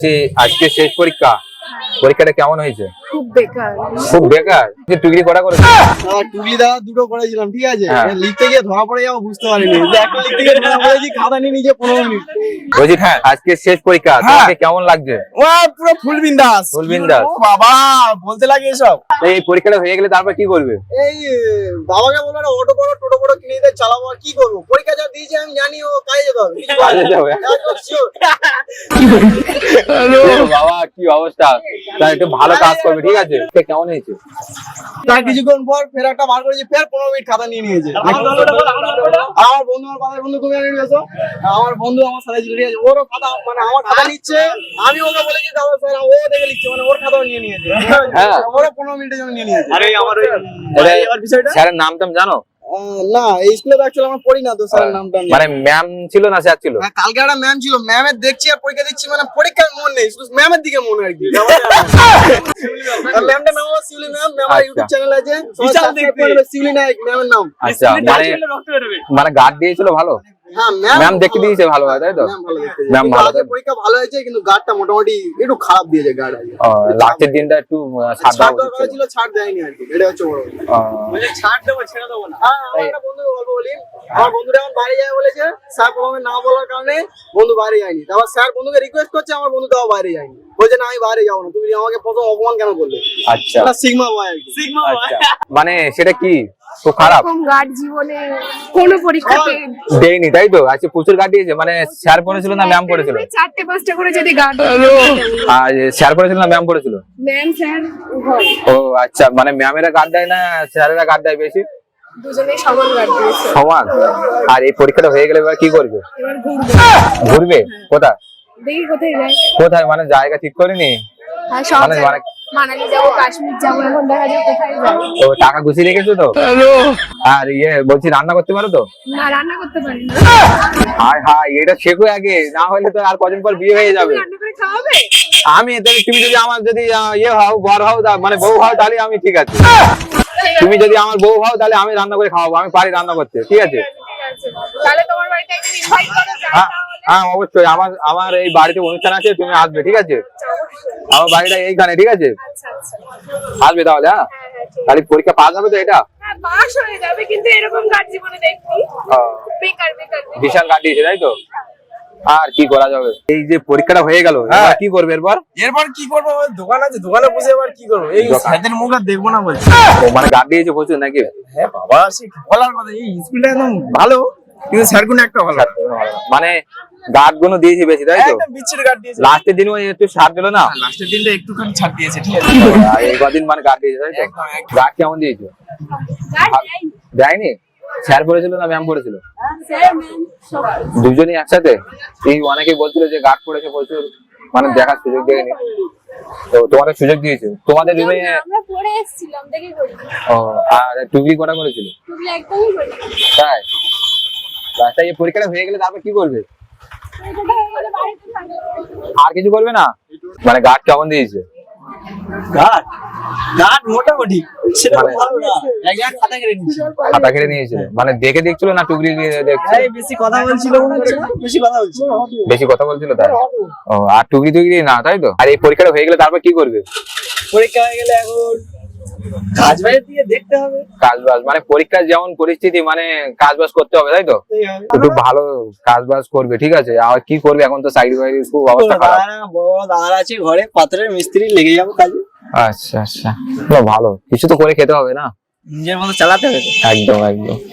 আজকে শেষ পরীক্ষা, পরীক্ষাটা কেমন হয়েছে? খুব বেকার। খুব বেকার। যে টুকলি কটা করেছে? টুকলি দাদা দুটো করেছিলাম, ঠিক আছে। হ্যাঁ। লিখতে গিয়ে ধরা পড়ে যাবো, বুঝতে পারিনি যে একটা লিখতে গিয়ে ধরা পড়েছি, খাতা নিয়ে নিজে 15 মিনিট। বলছি হ্যাঁ, আজকে শেষ পরীক্ষা, তোমাকে কেমন লাগছে? ও পুরো ফুল বিন্দাস। ফুল বিন্দাস। ও বাবা, বলতে লাগে এসব। এই পরীক্ষাটা হয়ে গেলে তারপর কি করবে? এই বাবাকে বললো একটা অটো বড় টোটো বড় কিনে দিতে, চালাবো। আর কি করবো, পরীক্ষা যা দিয়েছি আমি জানি ও কাজে যেতে হবে। কাজে যাবে? একদম sure। বাবা কি অবস্থা, তা একটু ভালো কাজ করবে, ঠিক আছে? কেমন হয়েছে? তার কিছুক্ষণ পর ফের একটা বার করেছি, ফের 15 মিনিট খাতা নিয়ে নিয়েছে। আমার বন্ধু, আমার বাবার বন্ধু, তুমি জানি গেছো, আমার বন্ধু আমার সাথে ছিল, ঠিক আছে। ওরও খাতা, মানে আমার খাতা নিচ্ছে, আমি ওকে বলেছি দাদা স্যার, ও দেখে লিখছে, মানে ওর খাতাও নিয়ে নিয়েছে। হ্যাঁ। ওরও 15 মিনিটের জন্য নিয়ে নিয়েছে। এটা স্যারের নাম টাম জানো? না, এই স্কুলে তো অ্যাকচুয়ালি আমরা পড়ি না, তো স্যারের নামটা আমি মানে ম্যাম ছিল না স্যার ছিল? হ্যাঁ, কালকে একটা ম্যাম ছিল, ম্যামের দেখছি আর পরীক্ষা দিচ্ছি, মানে পরীক্ষার মন নেই, শুধু ম্যামের দিকে মন আর কি। ম্যামটা নাম হলো শিউলি ম্যাম, আমার ইউটিউব চ্যানেল আছে, শিউলি নায়ক ম্যামের নাম। আচ্ছা, মানে গার্ড দিয়েছিল ভালো? হ্যাঁ, ম্যাম দেখে দিয়েছে ভালো, হয় তাই তো? ম্যাম ভালো দেখতে। ম্যাম ভালো, আজকে পরীক্ষা ভালো হয়েছে, কিন্তু গার্ডটা মোটামুটি একটু খারাপ দিয়েছে গার্ড আজকে। লাস্টের দিনটা একটু ছাড় ছাড় দেওয়া দরকার উচিত ছিল, ছাড় দেয়নি আর কি, এটা হচ্ছে বড় কথা। মানে ছাড় দেবো, ছেড়ে দেবো না। আমার একটা বন্ধুকে গল্প বলি, আমার বন্ধুটা এখন বাইরে যায় বলেছে, স্যার প্রথমে না বলার কারণে বন্ধু বাইরে যায়নি। তারপর স্যার বন্ধুকে রিকোয়েস্ট করছে, আমার বন্ধু তাও বাইরে যায়নি, বলছে না আমি বাইরে যাবো না, তুমি আমাকে প্রথম অপমান কেন করলে? আচ্ছা সিগমা বয় আর কি। সিগমা আচ্ছা, মানে সেটা কি খুব খারাপ? এরকম গার্ড জীবনে কোনো পরীক্ষাতে দেয়নি তাই তো? আজকে প্রচুর গার্ড দিয়েছে, মানে স্যার পড়েছিল না ম্যাম পড়েছিল? 4-5টা করে যদি গার্ড, আর স্যার পড়েছিল না ম্যাম পড়েছিল? ম্যাম স্যার উভয়, ও আচ্ছা, মানে ম্যামেরা গার্ড দেয় না স্যারেরা গার্ড দেয় বেশি? দুজনেই সমান গার্ড দিয়েছে। সমান। আর এই পরীক্ষাটা হয়ে গেলে এবার কি করবে? এবার ঘুরবে, ঘুরবে কোথায়? দেখি কোথায় যায়। কোথায় মানে জায়গা ঠিক করিনি? হ্যাঁ, সব মানে জায়গায়। মানালি যাবো, কাশ্মীর যাবো, এখন দেখা যায় কোথায় যাবো। ও টাকা গুছিয়ে রেখেছো তো? আর বলছি রান্না করতে পারো তো? না, রান্না করতে পারি না। হায় হায়, এটা শেখো আগে, না হলে তো আর কদিন পর বিয়ে হয়ে যাবে। রান্না করে খাওয়াবে? আমি তুমি যদি আমার যদি ইয়ে হও, বর হও, মানে বউ হও, তাহলে আমি ঠিক আছে। তুমি যদি আমার বউ হও তাহলে আমি রান্না করে খাওয়াবো, আমি পারি রান্না করতে, ঠিক আছে? ঠিক আছে, তাহলে তোমার বাড়িতে একদিন ইনভাইট করো, যাই হ্যাঁ তাহলে। হ্যাঁ, অবশ্যই। আমার এই বাড়িতে অনুষ্ঠান আছে, তুমি আসবে, ঠিক আছে? আমার বাড়িটা এইখানে, ঠিক আছে? আচ্ছা আচ্ছা, আসবে তাহলে। হ্যাঁ, হ্যাঁ হ্যাঁ, ঠিক। তাহলে পরীক্ষা পাস হবে তো? এটা হ্যাঁ, পাস হয়ে যাবে, কিন্তু এরকম গার্ড জীবনে দেখি বেকার বেকার। বিশাল কাটিয়েছে তাই তো? আর কি করা যাবে? এই যে পরীক্ষাটা হয়ে গেল, এবার কি করবে এরপর? এরপর কি করবো, দোকান আছে, দোকানে বসে আবার কি করবো, এই দোকান। স্যারদের মুখ আর দেখবো না বলছি। ও মানে গার্ড দিয়েছে প্রচুর নাকি? হ্যাঁ বাবা, সে বলার কথা, এই স্কুলটা একদম ভালো, কিন্তু স্যারগুলো একটা ভালো না। মানে গার্ড গুলো দিয়েছে বেশি তাই তো? একদম বিচ্ছিরি গার্ড দিয়েছে। লাস্টের দিন ওই একটু ছাড় দিল না? লাস্টের দিনটা একটুখানি ছাড় দিয়েছে, ঠিক আছে। আর এই কদিন মানে গার্ড দিয়েছে তাই তো? একদম, একদম। গার্ড কেমন দিয়েছে? গার্ড দেয় দেয়নি? স্যার পড়েছিল না ম্যাম পড়েছিল? স্যার ম্যাম সবাই। দুজনই একসাথে? এই অনেকেই বলছিল যে গার্ড পড়েছে প্রচুর, মানে দেখার সুযোগ দেয়নি, তো তোমাদের সুযোগ দিয়েছে তোমাদের রুমে? আমরা পড়ে এসেছিলাম, দেখে করি। ও, আর টুকলি কটা করেছিল? তুমি একদমই করি। তাই? রাস্তায় এই পরীক্ষাটা হয়ে গেলে তারপর কি করবে? এটা হয়ে গেলে বাড়িতে থাকবো। আর কিছু করবে না? মানে গার্ড কেমন দিয়েছে? গার্ড গার্ড মোটামুটি, সেটা মানে- ভালো না, একজন খাতা কেড়ে নিচ্ছে। খাতা কেটে নিয়েছিল, মানে দেখে দেখছিল না টুকলি দিয়ে দেখছিল? এই বেশি কথা বলছিল মনে হচ্ছে, বেশি কথা বলছিল। বেশি কথা বলছিল তাই? ও, আর টুকলি টুকলি না তাই তো? আর এই পরীক্ষাটা হয়ে গেলে তারপর কি করবে? পরীক্ষা হয়ে গেলে এখন কাজ বাইরে দিয়ে দেখতে হবে। কাজ বাজ, মানে পরীক্ষার যেমন পরিস্থিতি, মানে কাজ বাজ করতে হবে তাই তো? একটু ভালো কাজ বাজ করবে, ঠিক আছে? আর কি করবে, এখন তো সাইড বাইরে খুব অবস্থা খারাপ। বড় দাঁড় আছে ঘরে, পাথরের মিস্ত্রি, লেগে যাবো কাজে। আচ্ছা আচ্ছা, ভালো কিছু তো করে খেতে হবে না? নিজের মতো চালাতে হবে। একদম একদম।